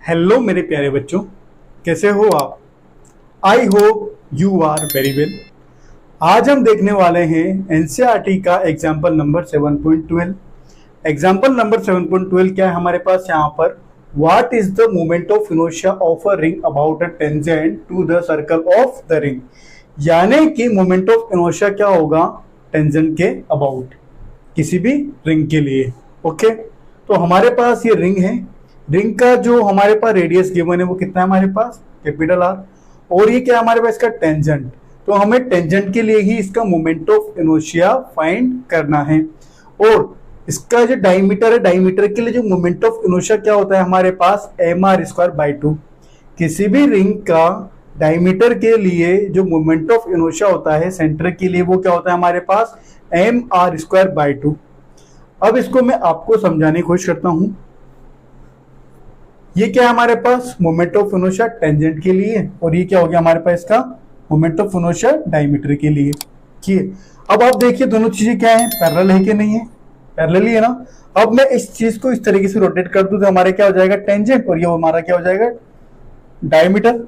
Hello मेरे प्यारे बच्चों, कैसे हो आप। I hope you are very well. आज हम देखने वाले हैं एनसीईआरटी का एग्जाम्पल नंबर 7.12। एग्जाम्पल नंबर 7.12 क्या है हमारे पास यहाँ पर, what is the moment of inertia of a ring about a tangent to the circle of the ring. यानी कि मोमेंट ऑफ इनर्शिया क्या होगा टेंजेंट के अबाउट किसी भी रिंग के लिए। ओके, तो हमारे पास ये रिंग है, रिंग का जो हमारे पास रेडियस गिवन है वो कितना है हमारे पास कैपिटल आर, और ये क्या है हमारे पास इसका टेंजेंट। तो हमें टेंजेंट के लिए ही इसका मोमेंट ऑफ इनर्शिया फाइंड करना है। और इसका जो डायमीटर है, डायमीटर के लिए जो मोमेंट ऑफ इनर्शिया क्या होता है हमारे पास mr²/2। किसी भी रिंग का डायमीटर के लिए जो मोमेंट ऑफ इनर्शिया होता है सेंटर के लिए वो क्या होता है हमारे पास mr²/2। अब इसको मैं आपको समझाने की कोशिश करता हूं। ये क्या है हमारे पास मोमेंट ऑफ इनर्शिया टेंजेंट के लिए, और ये क्या हो गया हमारे पास इसका मोमेंट ऑफ इनर्शिया डायमीटर के लिए। ठीक है, अब आप देखिए दोनों चीजें क्या है, पैरेलल है कि नहीं है, पैरेलल ही है ना। अब मैं इस चीज को इस तरीके से रोटेट कर दूं तो हमारा क्या हो जाएगा टेंजेंट, और ये हमारा क्या हो जाएगा डायमीटर।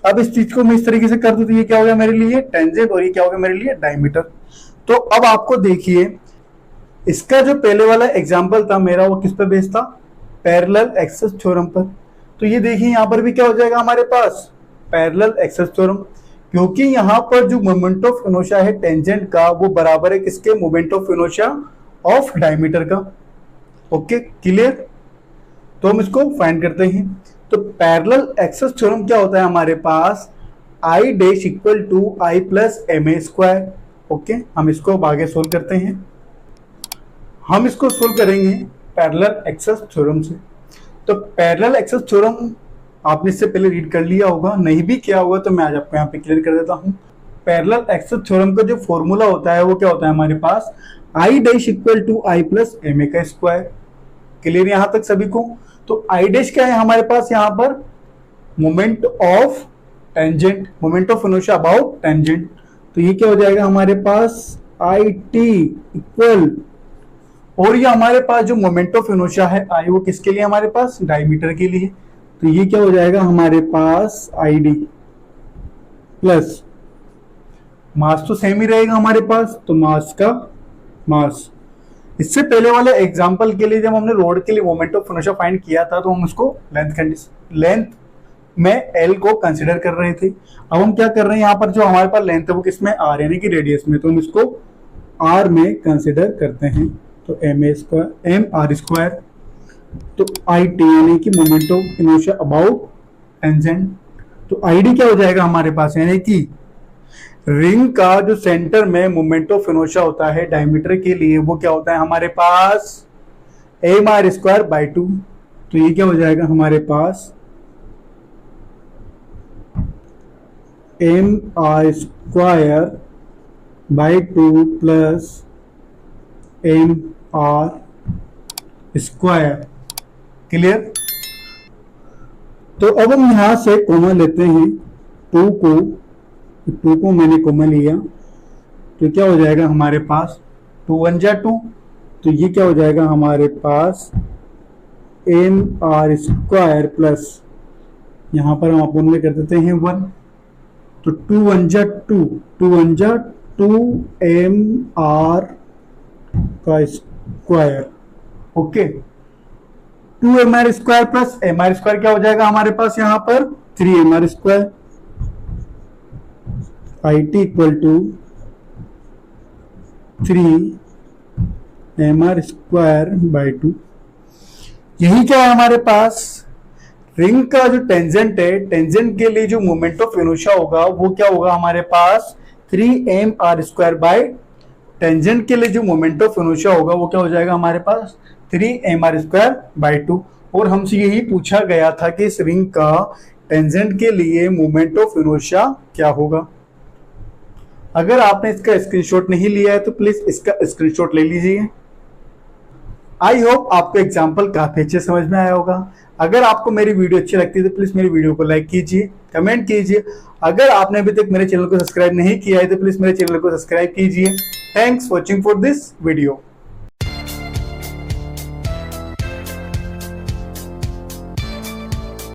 अब इस चीज को मैं इस तरीके से कर दूं तो ये क्या हो गया मेरे लिए टेंजेंट, और ये क्या हो गया मेरे लिए डायमीटर। तो अब आपको देखिए इसका जो पहले वाला एग्जाम्पल था मेरा वो किस पे बेस्ड था, पैरेलल एक्सेस थ्योरम पर। तो ये देखिए यहाँ पर भी क्या हो जाएगा हमारे पास पैरेलल एक्सेस थ्योरम, क्योंकि यहाँ पर जो मोमेंट ऑफ इनर्शिया है टेंजेंट का वो बराबर है किसके, moment of inertia of diameter का। ओके क्लियर, तो हम इसको फाइंड करते हैं। तो पैरेलल एक्सेस थ्योरम क्या होता है हमारे पास, I dash equal to I plus ma²। Okay, हम इसको अब आगे सोल्व करते हैं। हम इसको सोल्व करेंगे पैरेलल एक्सेस थ्योरम से। तो पैरेलल एक्सेस थ्योरम आपने इससे पहले रीड कर लिया होगा, नहीं भी किया होगा तो मैं आज आपको यहाँ पे क्लियर कर देता हूँ। पैरेलल एक्सेस थ्योरम का जो फॉर्मूला होता है वो क्या होता है हमारे पास, I dash equal to I plus ma²। Clear यहाँ तक सभी को। तो I डैश क्या है हमारे पास यहाँ पर, moment of tangent, moment of inertia about tangent. तो ये क्या हो जाएगा हमारे पास IT इक्वल, और ये हमारे पास जो मोमेंट ऑफ इनर्शिया है आई वो किसके लिए हमारे पास डायमीटर के लिए। तो ये क्या हो जाएगा हमारे पास ID प्लस मास तो सेम ही रहेगा हमारे पास, तो मास का मास। इससे पहले वाले एग्जांपल के लिए जब हमने रोड के लिए मोमेंट ऑफ इनर्शिया फाइंड किया था तो हम उसको लेंथ में L को कंसिडर कर रहे थे। अब हम क्या कर रहे हैं यहाँ पर जो हमारे पास लेंथ है वो किसमें R यानी कि रेडियस में, तो हम इसको R में कंसिडर करते हैं। तो mr², तो IT यानी कि moment of inertia about tangent. तो ID क्या हो जाएगा हमारे पास, यानी कि रिंग का जो सेंटर में मोमेंट ऑफ इनर्शिया होता है डायमीटर के लिए वो क्या होता है हमारे पास mr²/2। तो ये क्या हो जाएगा हमारे पास mr²/2 प्लस mr²। क्लियर। तो अब हम यहां से कॉमन लेते हैं 2 को मैंने कॉमन लिया तो क्या हो जाएगा हमारे पास 2 1 जा 2। तो ये क्या हो जाएगा हमारे पास mr² प्लस यहां पर हम अपन में कर देते हैं 1। तो 2 1 जा 2, 2 1 जा 2 mr² okay. 2 mr² plus mr² क्या हो जाएगा हमारे पास यहाँ पर 3 mr²। IT equal to 3 mr²/2। यही क्या है हमारे पास, रिंग का जो टेंजेंट है, टेंजेंट के लिए जो मोमेंट ऑफ इनर्शिया होगा वो क्या होगा हमारे पास 3 mr²। टेंजेंट के लिए जो मोमेंट ऑफ इनर्शिया होगा वो क्या हो जाएगा हमारे पास 3 mr²/2। और हमसे यही पूछा गया था कि इस रिंग का टेंजेंट के लिए मोमेंट ऑफ इनर्शिया क्या होगा। अगर आपने इसका स्क्रीनशॉट नहीं लिया है तो प्लीज इसका स्क्रीनशॉट ले लीजिए। आई होप आपको एग्जाम्पल काफी अच्छे समझ में आया होगा। अगर आपको मेरी वीडियो अच्छी लगती है तो प्लीज मेरी वीडियो को लाइक कीजिए, कमेंट कीजिए। अगर आपने अभी तक मेरे चैनल को सब्सक्राइब नहीं किया है तो प्लीज मेरे चैनल को सब्सक्राइब कीजिए। Thanks watching for this video.